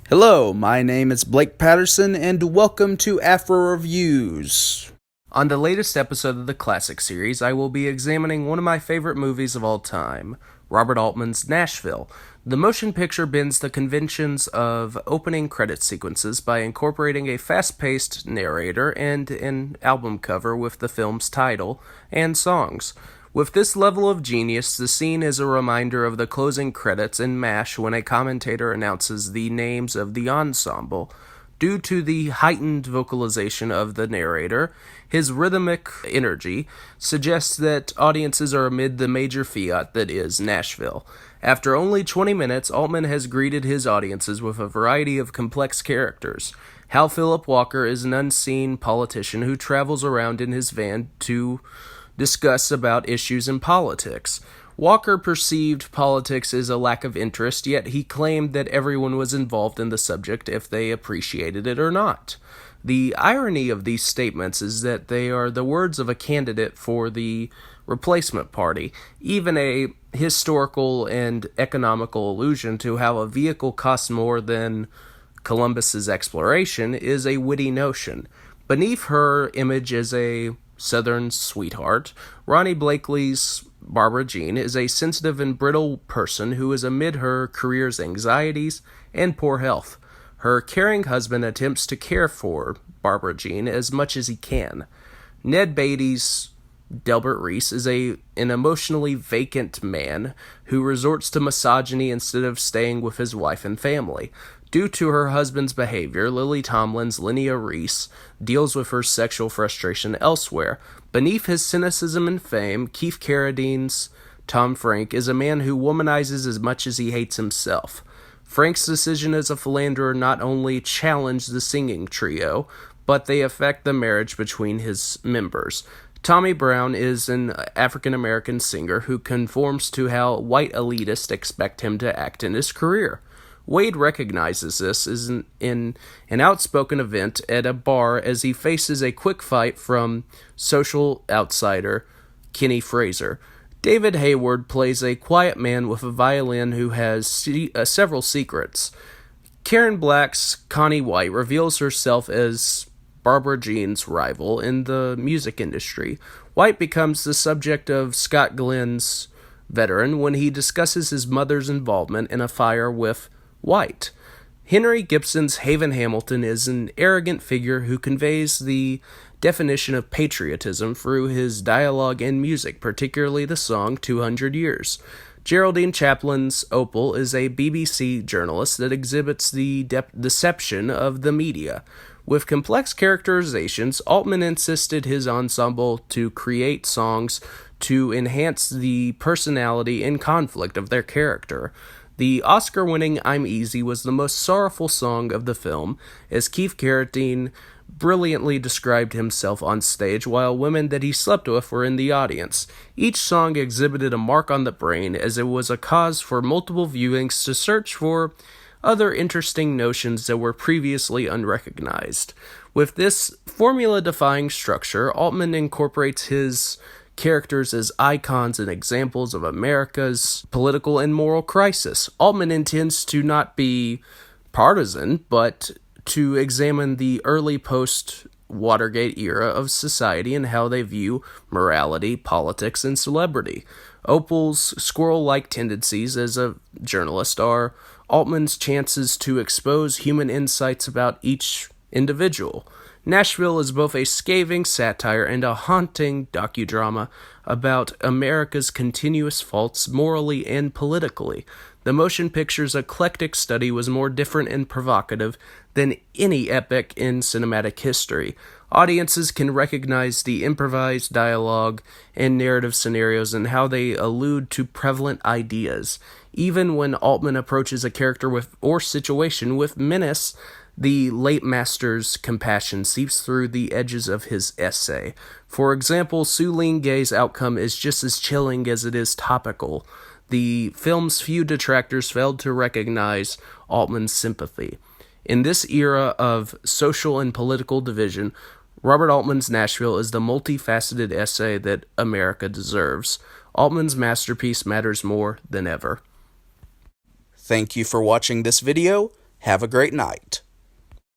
Hello, my name is Blake Patterson, and welcome to Afro Reviews. On the latest episode of the Classic series, I will be examining one of my favorite movies of all time, Robert Altman's Nashville. The motion picture bends the conventions of opening credit sequences by incorporating a fast-paced narrator and an album cover with the film's title and songs. With this level of genius, the scene is a reminder of the closing credits in MASH when a commentator announces the names of the ensemble. Due to the heightened vocalization of the narrator, his rhythmic energy suggests that audiences are amid the major fiat that is Nashville. After only 20 minutes, Altman has greeted his audiences with a variety of complex characters. Hal Philip Walker is an unseen politician who travels around in his van to discuss about issues in politics. Walker perceived politics as a lack of interest, yet he claimed that everyone was involved in the subject if they appreciated it or not. The irony of these statements is that they are the words of a candidate for the replacement party. Even a historical and economical allusion to how a vehicle costs more than Columbus's exploration is a witty notion. Beneath her image as a Southern sweetheart, Ronnie Blakely's Barbara Jean is a sensitive and brittle person who is amid her career's anxieties and poor health. Her caring husband attempts to care for Barbara Jean as much as he can. Ned Beatty's Delbert Reese is an emotionally vacant man who resorts to misogyny instead of staying with his wife and family. Due to her husband's behavior, Lily Tomlin's Linnea Reese deals with her sexual frustration elsewhere. Beneath his cynicism and fame, Keith Carradine's Tom Frank is a man who womanizes as much as he hates himself. Frank's decision as a philanderer not only challenged the singing trio, but they affect the marriage between his members. Tommy Brown is an African-American singer who conforms to how white elitists expect him to act in his career. Wade recognizes this in an outspoken event at a bar as he faces a quick fight from social outsider Kenny Fraser. David Hayward plays a quiet man with a violin who has several secrets. Karen Black's Connie White reveals herself as Barbara Jean's rival in the music industry. White becomes the subject of Scott Glenn's Veteran when he discusses his mother's involvement in a fire with White. Henry Gibson's Haven Hamilton is an arrogant figure who conveys the definition of patriotism through his dialogue and music, particularly the song 200 Years. Geraldine Chaplin's Opal is a BBC journalist that exhibits the deception of the media. With complex characterizations, Altman insisted his ensemble to create songs to enhance the personality and conflict of their character. The Oscar-winning I'm Easy was the most sorrowful song of the film, as Keith Carradine brilliantly described himself on stage while women that he slept with were in the audience. Each song exhibited a mark on the brain, as it was a cause for multiple viewings to search for other interesting notions that were previously unrecognized. With this formula-defying structure, Altman incorporates his characters as icons and examples of America's political and moral crisis. Altman intends to not be partisan, but to examine the early post-Watergate era of society and how they view morality, politics, and celebrity. Opal's squirrel-like tendencies as a journalist are Altman's chances to expose human insights about each individual. Nashville is both a scathing satire and a haunting docudrama about America's continuous faults morally and politically. The motion picture's eclectic study was more different and provocative than any epic in cinematic history. Audiences can recognize the improvised dialogue and narrative scenarios and how they allude to prevalent ideas. Even when Altman approaches a character or situation with menace, the late master's compassion seeps through the edges of his essay. For example, Sue Leen Gay's outcome is just as chilling as it is topical. The film's few detractors failed to recognize Altman's sympathy. In this era of social and political division, Robert Altman's Nashville is the multifaceted essay that America deserves. Altman's masterpiece matters more than ever. Thank you for watching this video. Have a great night.